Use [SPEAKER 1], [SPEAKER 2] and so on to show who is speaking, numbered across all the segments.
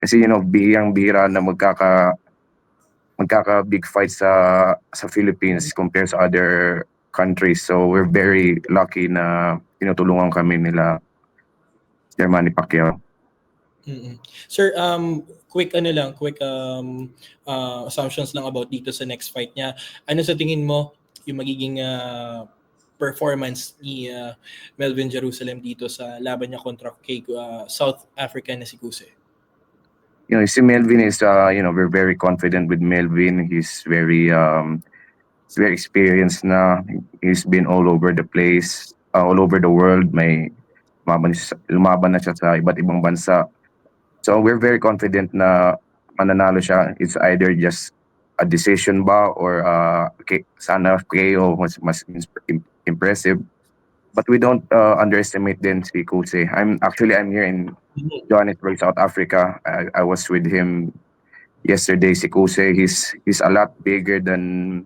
[SPEAKER 1] Kasi bihirang-bihira na magkaka-big fight sa Philippines compared sa other countries. So we're very lucky na tinutulungan kami nila Sir Manny Pacquiao.
[SPEAKER 2] Sir, quick assumptions lang about dito sa next fight niya. Ano sa tingin mo yung magiging performance ni Melvin Jerusalem dito sa laban niya kontra kay South African na si Kuse?
[SPEAKER 1] Si Melvin is, we're very confident with Melvin. He's very experienced na. He's been all over the place, all over the world. May lumaban na siya sa iba't ibang bansa. So we're very confident na mananalo siya. It's either just a decision ba or sana KO mas impressive. But we don't underestimate din si Kuse. I'm here in Johannesburg, South Africa. I was with him yesterday. Si Kuse, he's a lot bigger than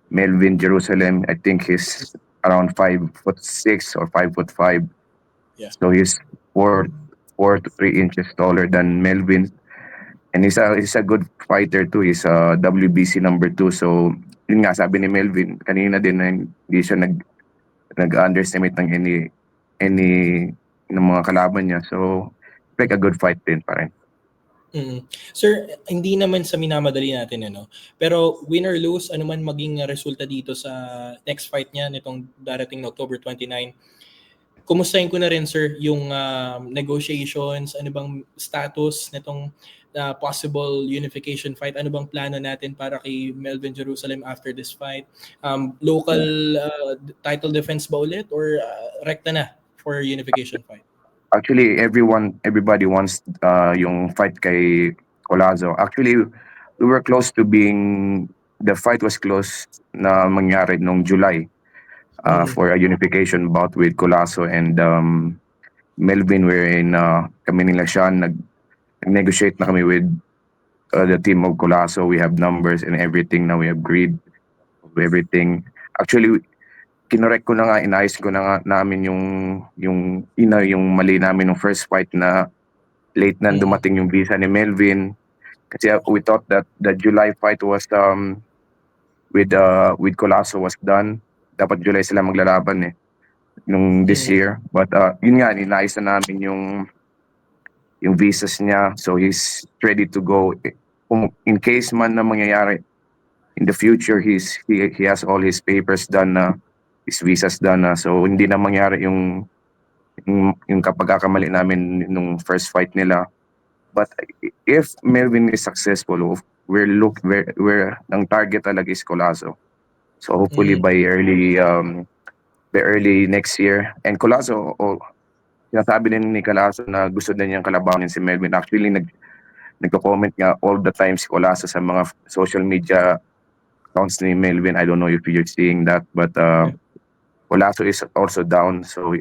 [SPEAKER 1] Melvin Jerusalem. I think he's around 5'6" or 5'5".
[SPEAKER 2] Yeah.
[SPEAKER 1] So he's 4 to 3 inches taller than Melvin. And he's a good fighter too. He's a WBC number 2. So yun nga sabi ni Melvin kanina din na hindi siya nag-underestimate ng any ng mga kalaban niya. So like a good fight din pa rin.
[SPEAKER 2] Sir, hindi naman sa minamadali natin pero win or lose, ano man maging resulta dito sa next fight niya nitong darating na October 29, kumustahin ko na rin sir yung negotiations, ano bang status nitong possible unification fight, ano bang plano natin para kay Melvin Jerusalem after this fight? Local title defense ba ulit or rekta na for unification fight?
[SPEAKER 1] Actually, everybody wants yung fight kay Collazo. Actually, the fight was close na mangyari nung July for a unification bout with Collazo and Melvin. Kami nila siya, nag-negotiate na kami with the team of Collazo. We have numbers and everything na we agreed of everything. Actually, kinorek ko na nga, inayos ko na nga namin yung mali namin ng first fight na late na dumating yung visa ni Melvin. Kasi we thought that the July fight was with Collazo was done. Dapat July sila maglalaban nung this year. But yun nga, inayos na namin yung visas niya. So he's ready to go. In case man na mangyayari in the future, he has all his papers done na. His visas done na. So hindi na mangyari yung kapagkakamali namin nung first fight nila. But if Melvin is successful, ang target talaga is Collazo. So hopefully by early next year. And Collazo, sinasabi din ni Collazo na gusto na niyang kalabanin si Melvin. Actually, nagko-comment nga all the time si Collazo sa mga social media accounts ni Melvin. I don't know if you're seeing that, but Collazo is also down, so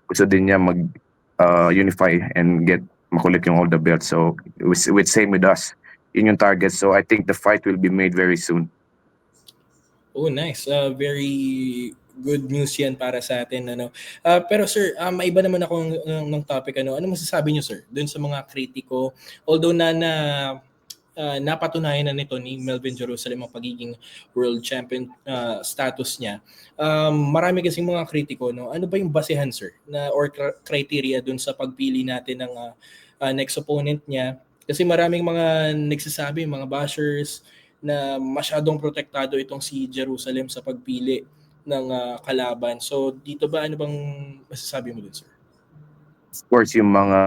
[SPEAKER 1] gusto din niya mag-unify and get makulit yung all the belts. So with same with us, yun yung target. So I think the fight will be made very soon.
[SPEAKER 2] Oh, nice. Very good news yan para sa atin. Pero sir, maiba naman ako ng topic. Ano masasabi niyo sir dun sa mga kritiko? Although napatunayan na nito ni Melvin Jerusalem ang pagiging world champion status niya. Marami kasing mga kritiko, ano ba yung basehan sir or criteria dun sa pagpili natin ng next opponent niya? Kasi maraming mga nagsasabi, mga bashers, na masyadong protektado itong si Jerusalem sa pagpili ng kalaban. So dito ba, ano bang masasabi mo dun sir?
[SPEAKER 1] Of course, yung mga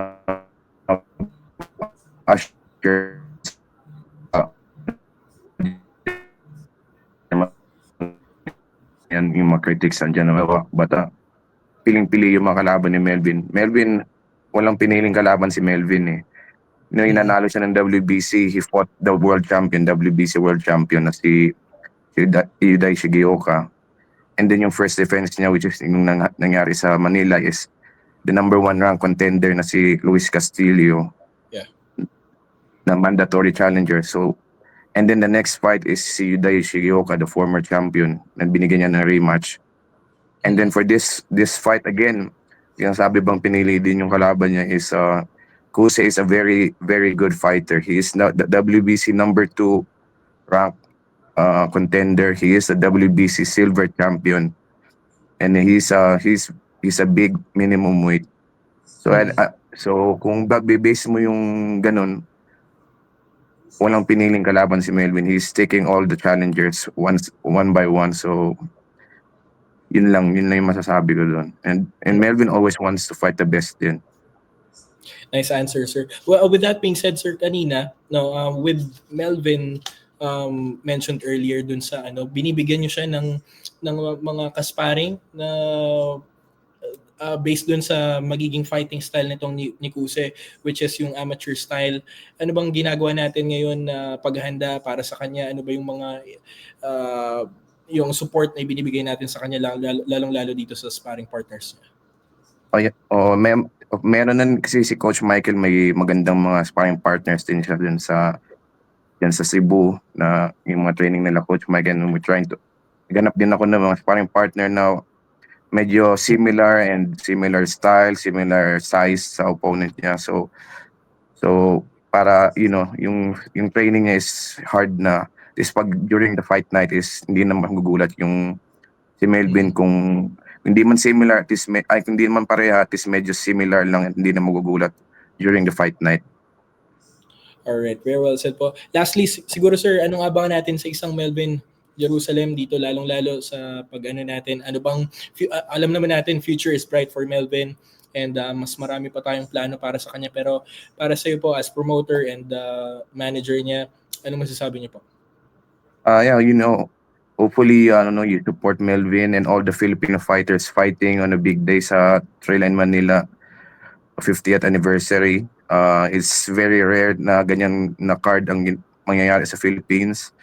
[SPEAKER 1] yan yung mga critics andyan na but piling-pili yung mga kalaban ni Melvin. Melvin, walang piniling kalaban si Melvin Nung inanalo siya ng WBC, he fought the WBC world champion na si Yuday Shigeoka. And then yung first defense niya, which is yung nangyari sa Manila, is the number 1 ranked contender na si Luis Castillo.
[SPEAKER 2] Yeah.
[SPEAKER 1] Na mandatory challenger. So, and then the next fight is si Yuday Shigeoka, the former champion, na binigyan niya ng rematch. And then for this fight again, yung sabi bang pinili din yung kalaban niya is Kuse is a very, very good fighter. He is not the WBC number 2 ranked contender. He is a WBC silver champion, and he's a big minimum weight. So so kung base mo yung ganun, walang piniling kalaban si Melvin. He's taking all the challengers one by one. So yun lang yung masasabi ko doon. And Melvin always wants to fight the best din.
[SPEAKER 2] Nice answer, sir. Well, with that being said, sir, kanina, no, with Melvin mentioned earlier dun sa binibigyan niyo siya ng mga kasparing na based dun sa magiging fighting style nitong ni Kuse, which is yung amateur style. Ano bang ginagawa natin ngayon na paghahanda para sa kanya? Ano ba yung mga yung support na ibinibigay natin sa kanya lalong-lalo dito sa sparring partners niya?
[SPEAKER 1] Meron na kasi si Coach Michael, may magandang mga sparring partners din siya dyan sa Cebu, na yung mga training nila Coach Michael, and we're trying to ganap din ako ng mga sparring partner na medyo similar style, similar size sa opponent niya. So para yung training niya is hard na. Is pag during the fight night is hindi na magugulat yung si Melvin kung hindi man similar, at least hindi man pareha, at least medyo similar lang, hindi na magugulat during the fight night.
[SPEAKER 2] Alright, very well said po. Lastly, siguro sir, anong abangan natin sa isang Melvin Jerusalem dito, lalong-lalo sa pag-ano natin? Ano bang, alam naman natin, future is bright for Melvin, and mas marami pa tayong plano para sa kanya. Pero para sa iyo po, as promoter and manager niya, ano masasabi niyo po?
[SPEAKER 1] Hopefully, you support Melvin and all the Filipino fighters fighting on a big day sa Trailine Manila 50th anniversary. It's very rare na ganyan na card ang mangyayari sa Philippines.